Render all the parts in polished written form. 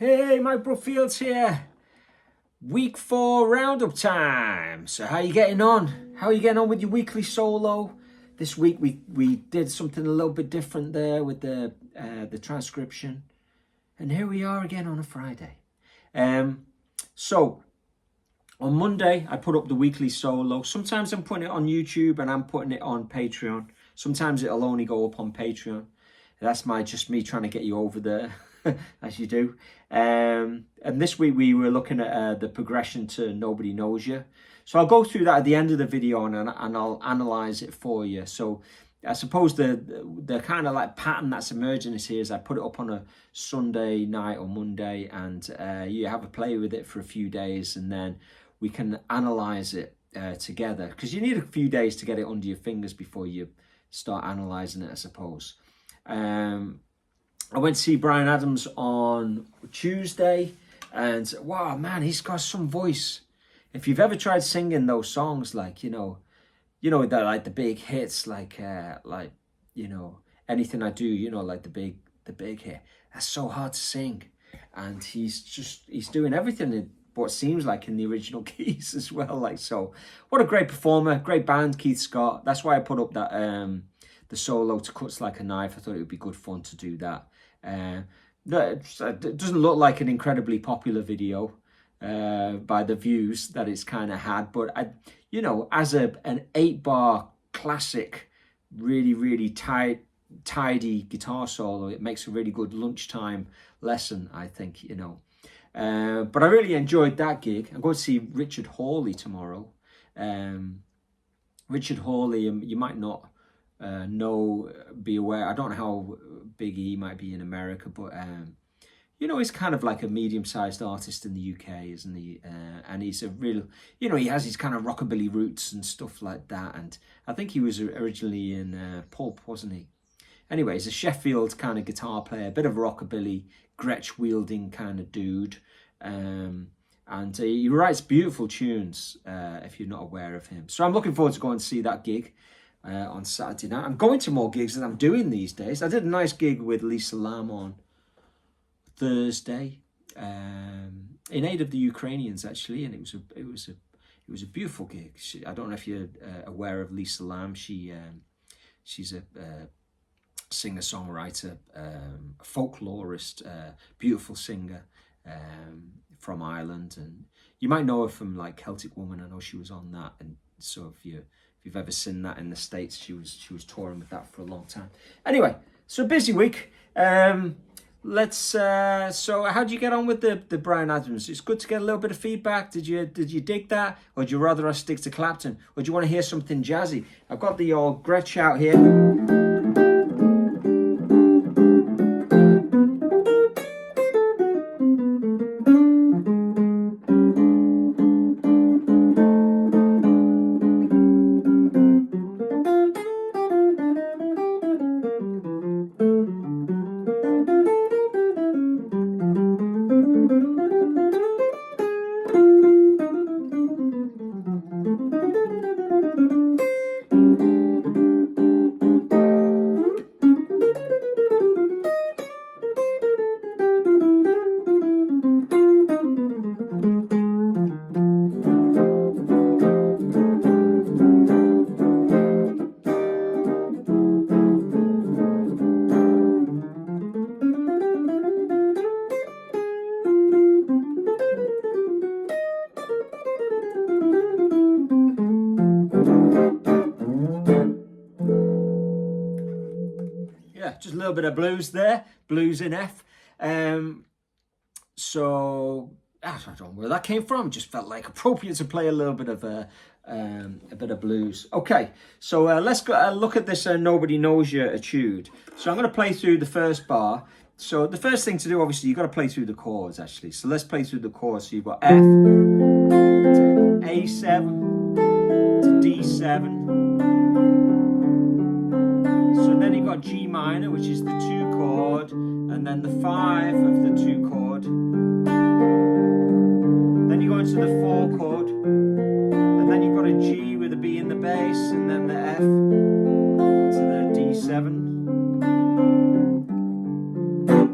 Hey, Mike Brookfields here. Week 4 roundup time. So how are you getting on? How are you getting on with your weekly solo? This week we did something a little bit different there with the transcription. And here we are again on a Friday. So on Monday I put up the weekly solo. Sometimes I'm putting it on YouTube and I'm putting it on Patreon. Sometimes it'll only go up on Patreon. That's just me trying to get you over there, as you do. And this week we were looking at the progression to Nobody Knows You. So I'll go through that at the end of the video and I'll analyze it for you. So I suppose the kind of like pattern that's emerging here is I put it up on a Sunday night or Monday, and you have a play with it for a few days, and then we can analyze it together, because you need a few days to get it under your fingers before you start analyzing it, I suppose. I went to see Bryan Adams on Tuesday, and wow, man, he's got some voice. If you've ever tried singing those songs, like, you know, that like the big hits, like Anything I Do, like the big hit. That's so hard to sing, and he's doing everything in what seems like in the original keys as well. Like, so what a great performer, great band, Keith Scott. That's why I put up that the solo to Cuts Like a Knife. I thought it would be good fun to do that. It doesn't look like an incredibly popular video by the views that it's kind of had, but as an 8-bar classic, really tidy guitar solo, it makes a really good lunchtime lesson, I think. But I really enjoyed that gig. I'm going to see Richard Hawley tomorrow. Richard Hawley, you might not be aware. I don't know how big he might be in America, but he's kind of like a medium-sized artist in the UK, isn't he? And he's a real, he has his kind of rockabilly roots and stuff like that. And I think he was originally in Pulp, wasn't he? Anyway, he's a Sheffield kind of guitar player, a bit of a rockabilly, Gretsch-wielding kind of dude. And he writes beautiful tunes, if you're not aware of him. So I'm looking forward to going to see that gig on Saturday night. I'm going to more gigs than I'm doing these days. I did a nice gig with Lisa Lam on Thursday, in aid of the Ukrainians, actually, and it was a beautiful gig. I don't know if you're aware of Lisa Lam. She's a singer-songwriter, a folklorist, beautiful singer from Ireland, and you might know her from like Celtic Woman. I know she was on that, and so if you've ever seen that in the States, she was touring with that for a long time. Anyway, so busy week. So how do you get on with the Bryan Adams? It's good to get a little bit of feedback. Did you dig that, or do you rather us stick to Clapton, or do you want to hear something jazzy? I've got the old Gretsch out here. Just a little bit of blues there, blues in F. So I don't know where that came from. Just felt like appropriate to play a little bit of a bit of blues. Okay, so let's go look at this Nobody Knows You etude. So I'm going to play through the first bar. So the first thing to do, obviously, you've got to play through the chords, actually. So let's play through the chords. So you've got F to A7 to D7. So then you've got G minor, which is the 2 chord, and then the 5 of the 2 chord. Then you go into the 4 chord, and then you've got a G with a B in the bass, and then the F to the D7.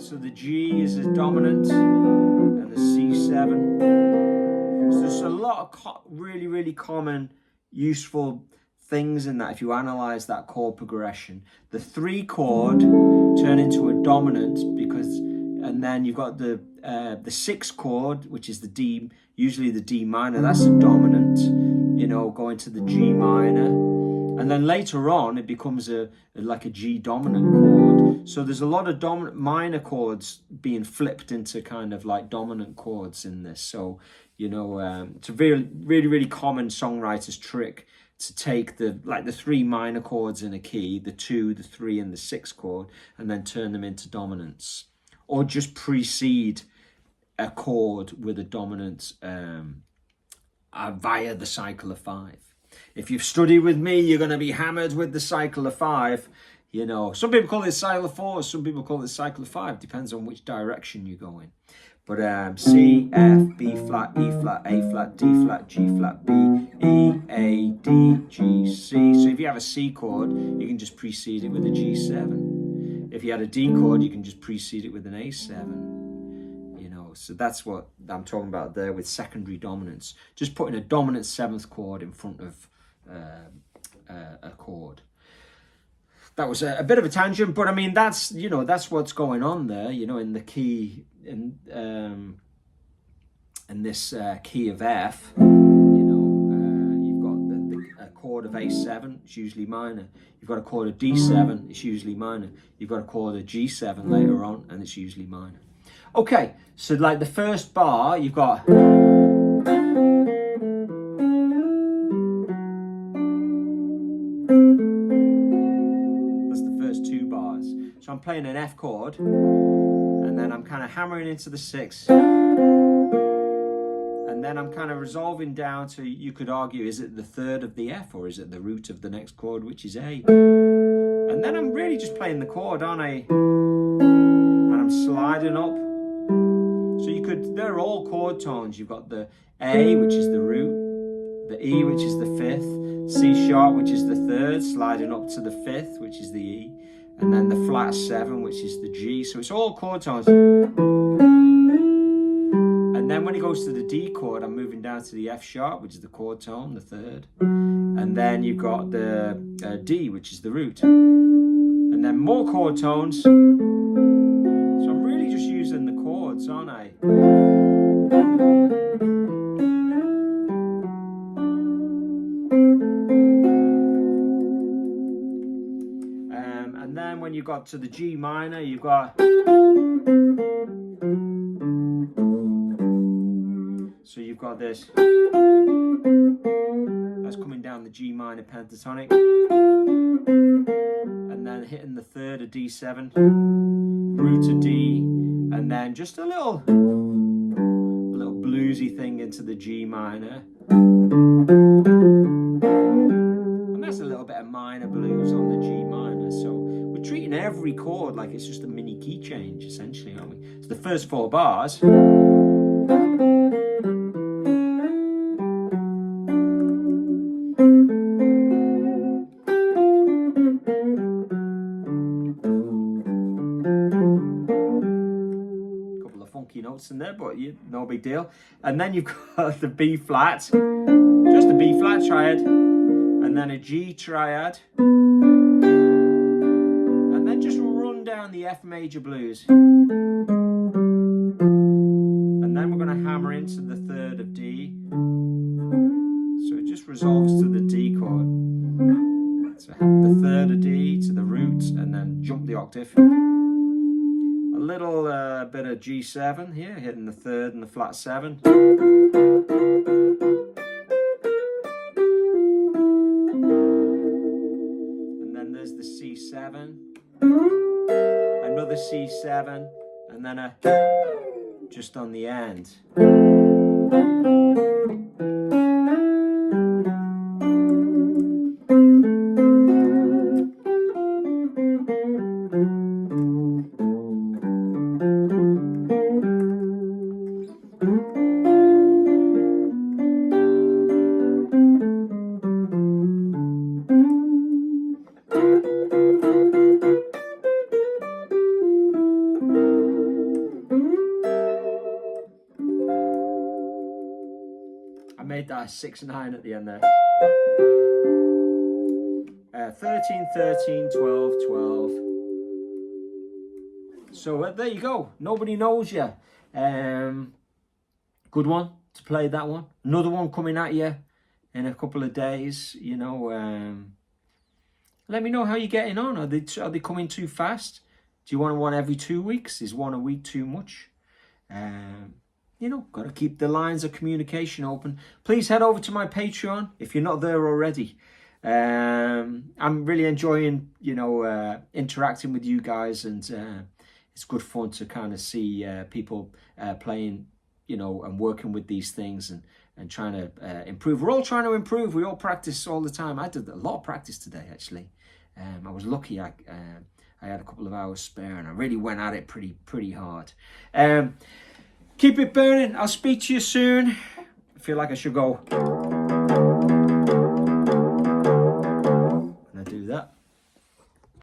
So the G is a dominant, and the C7. So there's a lot of really, really common, useful things in that if you analyze that chord progression. The 3 chord turn into a dominant because, and then you've got the 6 chord, which is the D, usually the D minor. That's a dominant, you know, going to the G minor, and then later on it becomes like a G dominant chord. So there's a lot of dominant minor chords being flipped into kind of like dominant chords in this. So, you know, it's a really, really, really common songwriter's trick to take the 3 minor chords in a key, the 2, the 3, and the 6 chord, and then turn them into dominants, or just precede a chord with a dominant via the cycle of 5. If you've studied with me, you're going to be hammered with the cycle of 5. You know, some people call it cycle of 4, some people call it cycle of 5. Depends on which direction you go in. But C, F, B flat, E flat, A flat, D flat, G flat, B, E, A, D, G, C. So if you have a C chord, you can just precede it with a G7. If you had a D chord, you can just precede it with an A7. You know, so that's what I'm talking about there with secondary dominance. Just putting a dominant 7th chord in front of a chord. That was a bit of a tangent, but I mean, that's, you know, that's what's going on there, you know, in the key, in this key of F. You know, you've got a chord of A7, it's usually minor. You've got a chord of D7, it's usually minor. You've got a chord of G7 later on, and it's usually minor. Okay, so like the first bar, you've got... So I'm playing an F chord, and then I'm kind of hammering into the 6, and then I'm kind of resolving down to, you could argue, is it the 3rd of the F, or is it the root of the next chord, which is A? And then I'm really just playing the chord, aren't I? And I'm sliding up. So you could, they're all chord tones. You've got the A, which is the root, the E, which is the 5th, C sharp, which is the 3rd, sliding up to the 5th, which is the E, and then the flat 7, which is the G. So it's all chord tones. And then when it goes to the D chord, I'm moving down to the F sharp, which is the chord tone, the 3rd. And then you've got the D, which is the root. And then more chord tones. So I'm really just using the chords, aren't I? And then when you got to the G minor, you've got... So you've got this. That's coming down the G minor pentatonic. And then hitting the 3rd of D7. Root to D. And then just a little bluesy thing into the G minor. And that's a little bit of minor blues on the G minor. So we're treating every chord like it's just a mini key change, essentially, aren't we? So the first 4 bars. Notes in there, but no big deal. And then you've got the B flat, just a B flat triad, and then a G triad, and then just run down the F major blues, and then we're going to hammer into the 3rd of D, so it just resolves to the D chord. So the 3rd of D to the root, and then jump the octave. A little bit of G7 here, hitting the 3rd and the flat 7. And then there's the C7, another C7, and then a just on the end. made that 6-9 at the end there. 13, 13, 12, 12. So there you go. Nobody knows you. Good one to play, that one. Another one coming at you in a couple of days. You know, let me know how you're getting on. Are they coming too fast? Do you want one every 2 weeks? Is one a week too much? You know, got to keep the lines of communication open. Please head over to my Patreon if you're not there already. I'm really enjoying, you know, interacting with you guys, and it's good fun to kind of see people playing, you know, and working with these things and trying to improve. We're all trying to improve. We all practice all the time. I did a lot of practice today, actually. I was lucky. I had a couple of hours spare, and I really went at it pretty hard. Keep it burning. I'll speak to you soon. I feel like I should go.